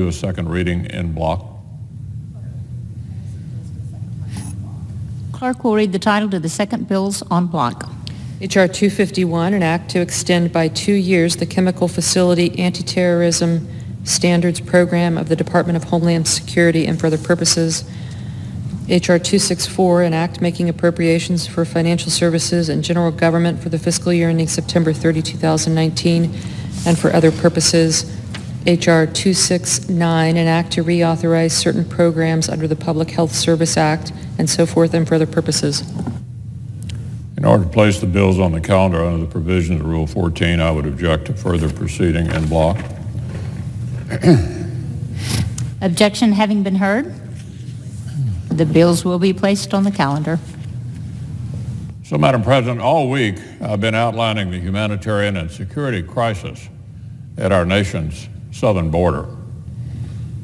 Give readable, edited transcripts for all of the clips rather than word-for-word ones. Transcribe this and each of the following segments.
do a second reading in block. Clerk will read the title to the second bills on block. H.R. 251, an act to extend by 2 years the Chemical Facility Anti-Terrorism Standards Program of the Department of Homeland Security and for other purposes. H.R. 264, an act making appropriations for financial services and general government for the fiscal year ending September 30, 2019, and for other purposes. H.R. 269, an act to reauthorize certain programs under the Public Health Service Act, and so forth, and for other purposes. In order to place the bills on the calendar under the provisions of Rule 14, I would object to further proceeding in block. Objection having been heard, the bills will be placed on the calendar. So, Madam President, all week I've been outlining the humanitarian and security crisis at our nation's southern border.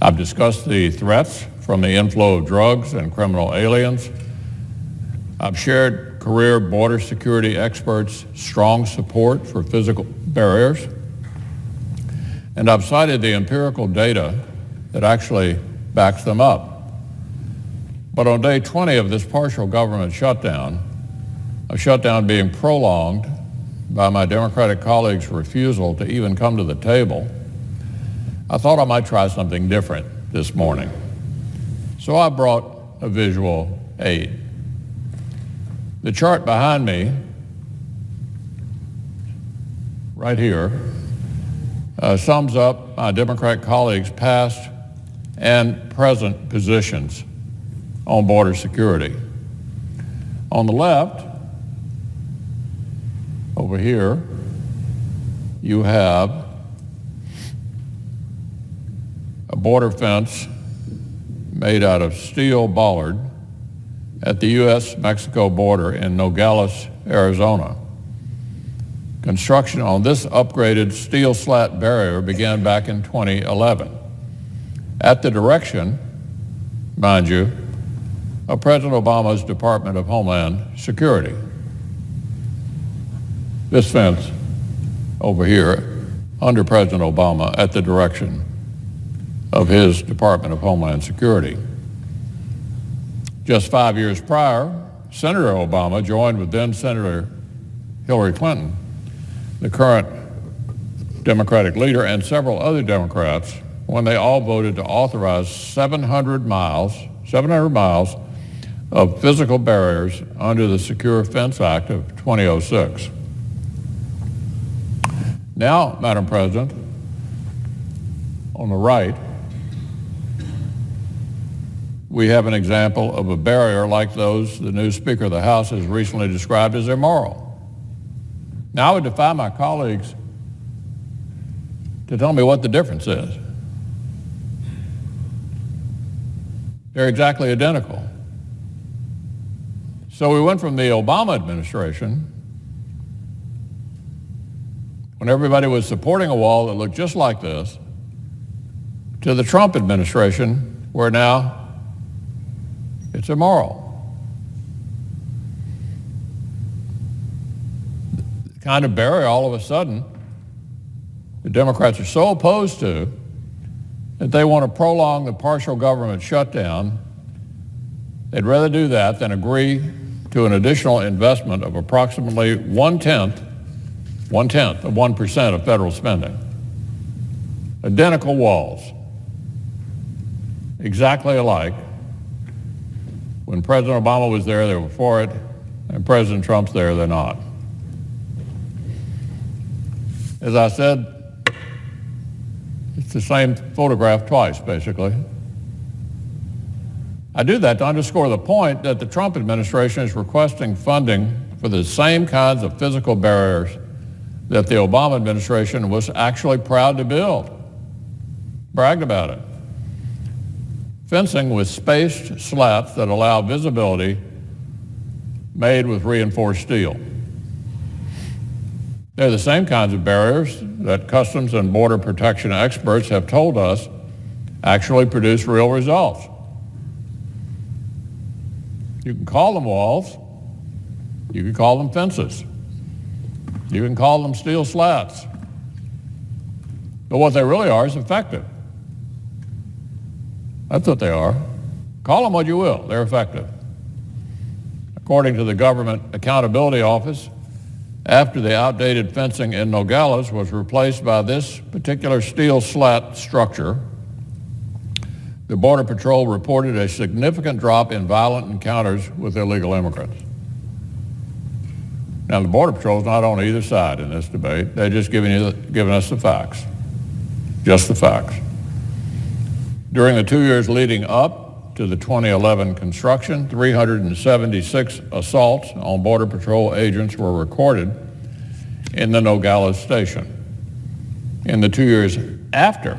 I've discussed the threats from the inflow of drugs and criminal aliens. I've shared career border security experts' strong support for physical barriers. And I've cited the empirical data that actually backs them up. But on day 20 of this partial government shutdown, a shutdown being prolonged by my Democratic colleagues' refusal to even come to the table, I thought I might try something different this morning. So I brought a visual aid. The chart behind me, right here, sums up my Democrat colleagues' past and present positions on border security. On the left, over here, you have a border fence made out of steel bollard at the U.S.-Mexico border in Nogales, Arizona. Construction on this upgraded steel slat barrier began back in 2011 at the direction, mind you, of President Obama's Department of Homeland Security. This fence over here under President Obama at the direction of his Department of Homeland Security. Just 5 years prior, Senator Obama joined with then Senator Hillary Clinton, the current Democratic leader, and several other Democrats when they all voted to authorize 700 miles of physical barriers under the Secure Fence Act of 2006. Now, Madam President, on the right, we have an example of a barrier like those the new Speaker of the House has recently described as immoral. Now, I would defy my colleagues to tell me what the difference is. They're exactly identical. So we went from the Obama administration, when everybody was supporting a wall that looked just like this, to the Trump administration, where now it's immoral. The kind of barrier all of a sudden the Democrats are so opposed to that they want to prolong the partial government shutdown. They'd rather do that than agree to an additional investment of approximately one-tenth of 1% of federal spending. Identical walls, exactly alike. When President Obama was there, they were for it, and President Trump's there, they're not. As I said, it's the same photograph twice, basically. I do that to underscore the point that the Trump administration is requesting funding for the same kinds of physical barriers that the Obama administration was actually proud to build, bragged about it. Fencing with spaced slats that allow visibility made with reinforced steel. They're the same kinds of barriers that Customs and Border Protection experts have told us actually produce real results. You can call them walls, you can call them fences, you can call them steel slats, but what they really are is effective. That's what they are. Call them what you will. They're effective. According to the Government Accountability Office, after the outdated fencing in Nogales was replaced by this particular steel slat structure, the Border Patrol reported a significant drop in violent encounters with illegal immigrants. Now, the Border Patrol is not on either side in this debate. They're just giving us the facts, just the facts. During the 2 years leading up to the 2011 construction, 376 assaults on Border Patrol agents were recorded in the Nogales station. In the 2 years after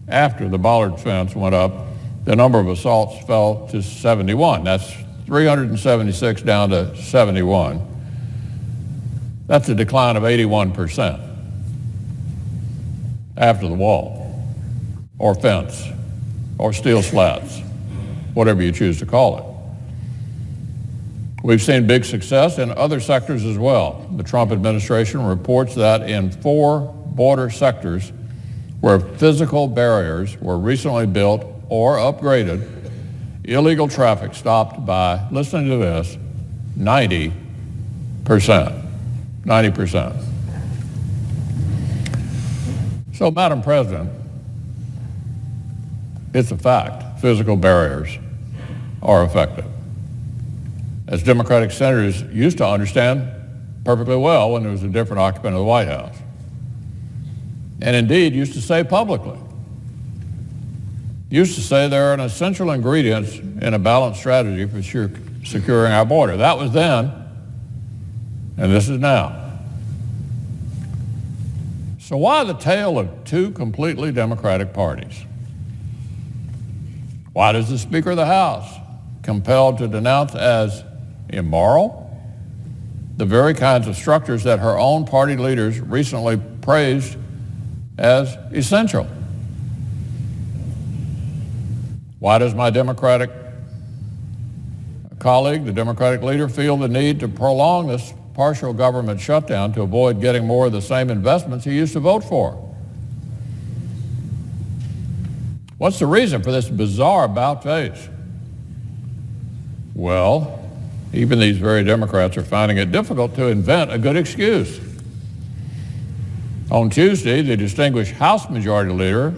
the bollard fence went up, the number of assaults fell to 71. That's 376 down to 71. That's a decline of 81% after the wall, or fence, or steel slats, whatever you choose to call it. We've seen big success in other sectors as well. The Trump administration reports that in 4 border sectors where physical barriers were recently built or upgraded, illegal traffic stopped by, listen to this, 90%. 90%. So, Madam President, it's a fact. Physical barriers are effective. As Democratic senators used to understand perfectly well when there was a different occupant of the White House. And indeed used to say publicly. Used to say they're an essential ingredient in a balanced strategy for securing our border. That was then, and this is now. So why the tale of 2 completely Democratic parties? Why does the Speaker of the House compelled to denounce as immoral the very kinds of structures that her own party leaders recently praised as essential? Why does my Democratic colleague, the Democratic leader, feel the need to prolong this partial government shutdown to avoid getting more of the same investments he used to vote for? What's the reason for this bizarre about-face? Well, even these very Democrats are finding it difficult to invent a good excuse. On Tuesday, the distinguished House Majority Leader,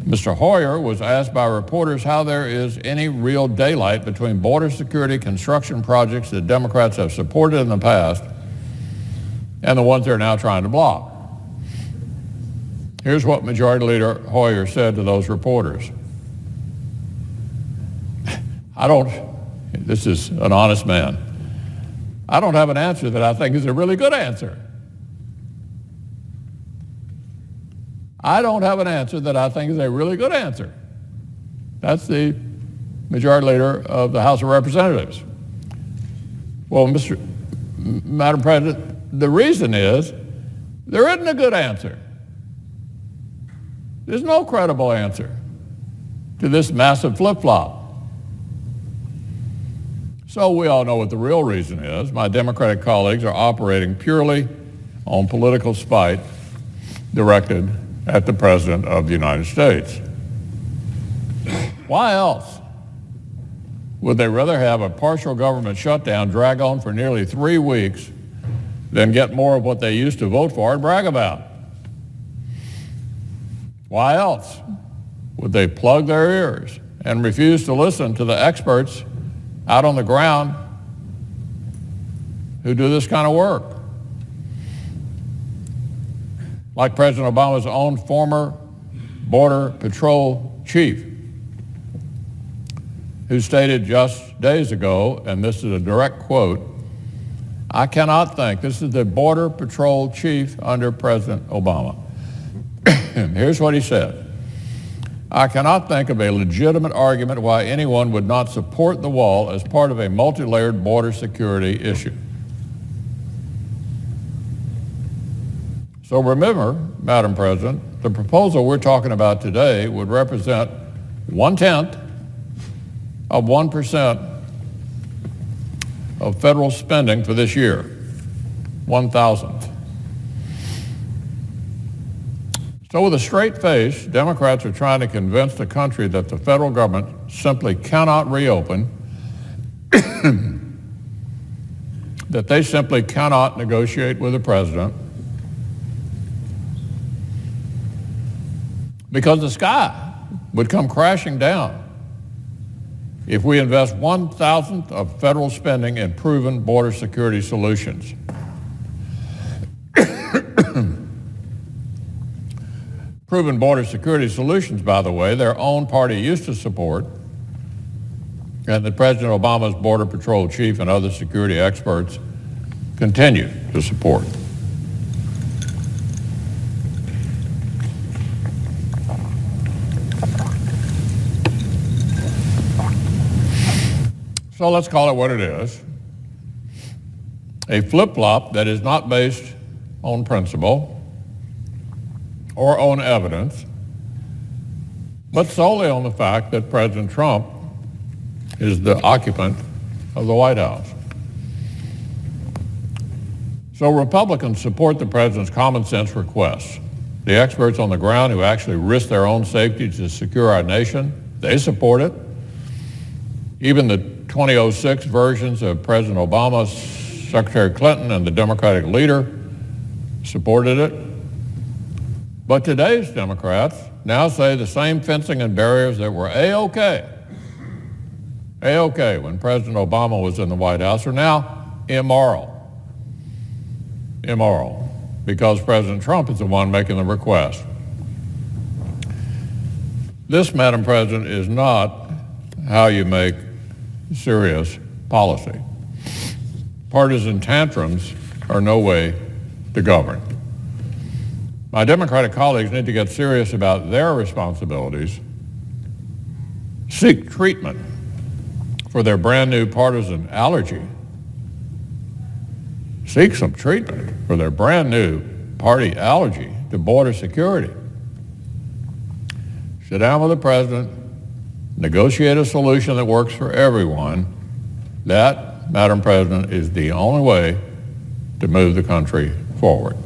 Mr. Hoyer, was asked by reporters how there is any real daylight between border security construction projects that Democrats have supported in the past and the ones they're now trying to block. Here's what Majority Leader Hoyer said to those reporters. This is an honest man. I don't have an answer that I think is a really good answer. I don't have an answer that I think is a really good answer. That's the Majority Leader of the House of Representatives. Well, Madam President, the reason is there isn't a good answer. There's no credible answer to this massive flip-flop. So we all know what the real reason is. My Democratic colleagues are operating purely on political spite directed at the President of the United States. Why else would they rather have a partial government shutdown drag on for nearly 3 weeks than get more of what they used to vote for and brag about? Why else would they plug their ears and refuse to listen to the experts out on the ground who do this kind of work? Like President Obama's own former Border Patrol chief, who stated just days ago, and this is a direct quote, I cannot think, this is the Border Patrol chief under President Obama. Here's what he said. I cannot think of a legitimate argument why anyone would not support the wall as part of a multi-layered border security issue. So remember, Madam President, the proposal we're talking about today would represent 1/10 of 1% of federal spending for this year, 1,000th. So with a straight face, Democrats are trying to convince the country that the federal government simply cannot reopen, that they simply cannot negotiate with the president, because the sky would come crashing down if we invest 1,000th of federal spending in proven border security solutions. Proven border security solutions, by the way, their own party used to support, and that President Obama's Border Patrol chief and other security experts continue to support. So let's call it what it is. A flip-flop that is not based on principle or on evidence, but solely on the fact that President Trump is the occupant of the White House. So Republicans support the president's common sense requests. The experts on the ground who actually risk their own safety to secure our nation, they support it. Even the 2006 versions of President Obama, Secretary Clinton, and the Democratic leader supported it. But today's Democrats now say the same fencing and barriers that were A-OK when President Obama was in the White House are now immoral, because President Trump is the one making the request. This, Madam President, is not how you make serious policy. Partisan tantrums are no way to govern. My Democratic colleagues need to get serious about their responsibilities, seek treatment for their brand new partisan allergy, seek some treatment for their brand new party allergy to border security. Sit down with the president, negotiate a solution that works for everyone. That, Madam President, is the only way to move the country forward.